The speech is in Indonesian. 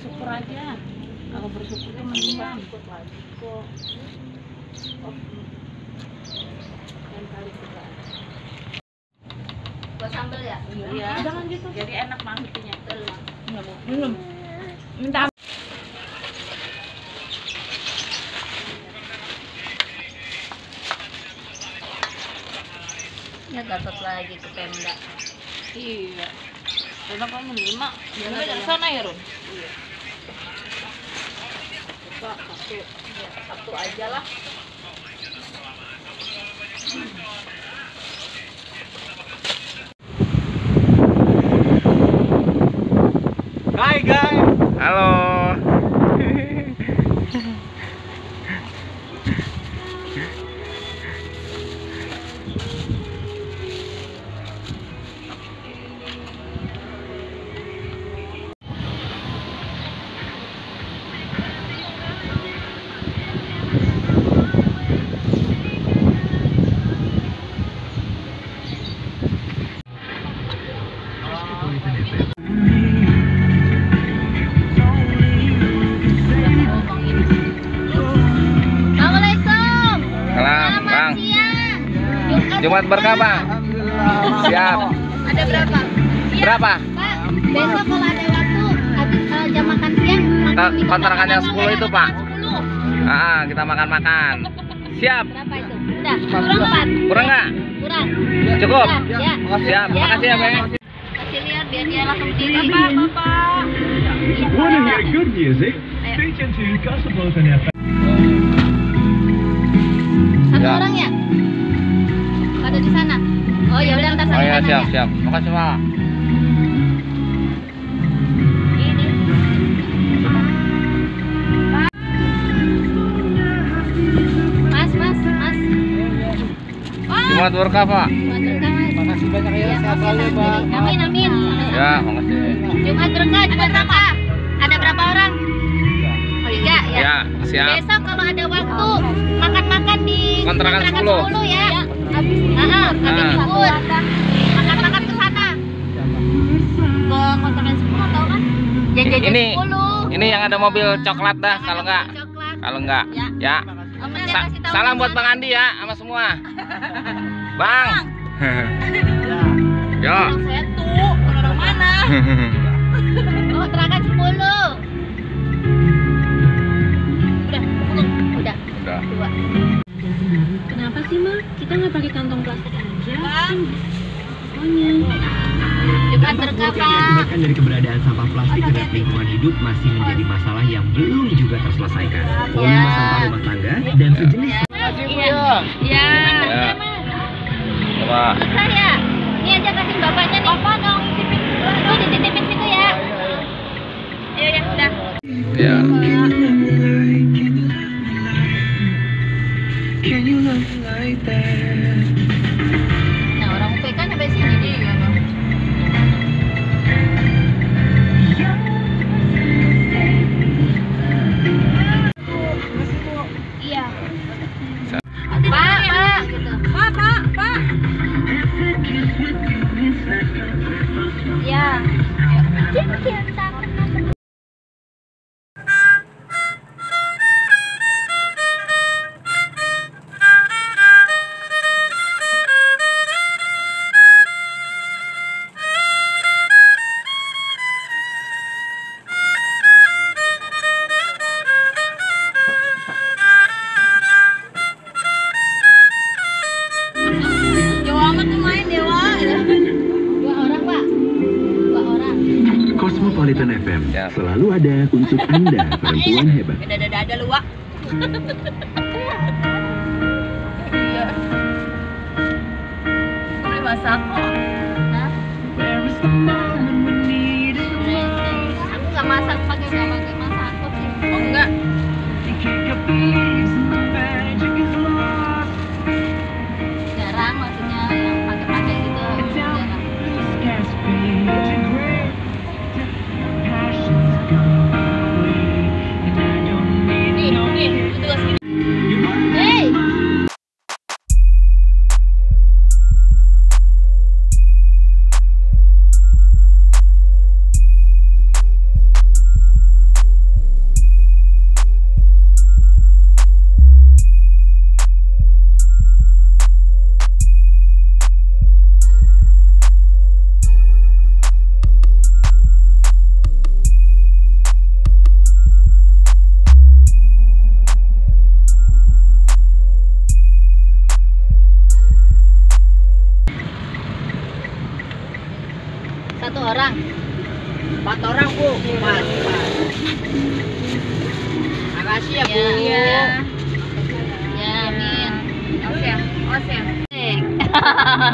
bersyukur aja. Kalau bersyukur itu mendingan. Buat sambal ya? Iya. Jangan gitu. Jadi enak mangkuknya. Belum. Minta. Ya Gatot lagi ke Pemda. Iya. Karena kamu 5. Jangan dari sana ya, Run. Iya. Coba satu aja lah. Hai guys. Halo. Jumat berkah, Bang. Siap. Ada berapa? Siap, Berapa? Pak, besok kalau ada waktu habis jam makan siang Kontrakan yang 10 itu, Pak. 10. Kita makan-makan. Siap. Berapa itu? Udah, kurang 4. Kurang nggak? Kurang. Cukup? Udah, ya. Siap. Makasih ya, Bang. Kasih lihat biar dia langsung diri. Bapak. Want to hear good music? Stay tuned to Cosmopolitan FM. Satu Ya. orang ya? Ada di sana. Oh ya udah ntar Oh sana ya, sana siap, ya. siap. Makasih, Pak. Ini. Mas. Jumat berkah, Pak. Makasih banyak ya. Ya, Sehat selalu, Bang. amin. Ya, makasih. Jumat berkah. Jumat berapa? Ada berapa orang? 3 ya. Ya, siap. Besok kalau ada waktu makan-makan di Kontrakan 10 ya. Habis libur. Makan-makan ke sana. Ke kontrakan 10 tahu kan? Jajan Ini 10. Ini yang ada mobil coklat dah, kalau enggak. Coklat. Kalau enggak, ya. Om, nanti kasih tahu Salam di buat sana. Bang Andi ya, sama semua. Bang. Yo. Orang Setu, orang mana? Kontrakan 10. Udah. Udah. 2. Kenapa sih, Ma? Kita nggak pakai kantong plastik aja? Bang. Pokoknya. Jumat berkah, Pak. Akibatkan dari keberadaan sampah plastik terhadap lingkungan hidup masih menjadi masalah yang belum juga terselesaikan. Volume sampah rumah tangga dan sejenis Iya. Ya. Coba. Susah ya. Ini aja kasih bapaknya nih. Bapak dong, titipin. Tuh dititipin situ ya. Ayo ya, udah. Ya. Nah, orang UPK sampai sini dia ya, Bang. Iya. Pak, gitu. Pak. Ya. Jauh amat tuh main Dewa. 2 orang, Pak. 2 orang. Cosmopolitan FM Siap. selalu ada untuk Anda, perempuan hebat. Dada lu, Wak. Iya. Boleh masak kok. Hah? Aku nggak masak pakai masako sih. Oh enggak. Jarang maksudnya yang pakai gitu. Jarang. Nih, itu tugas gini. Hey. Makasih ya, Bu. Ya, amin. Os ya.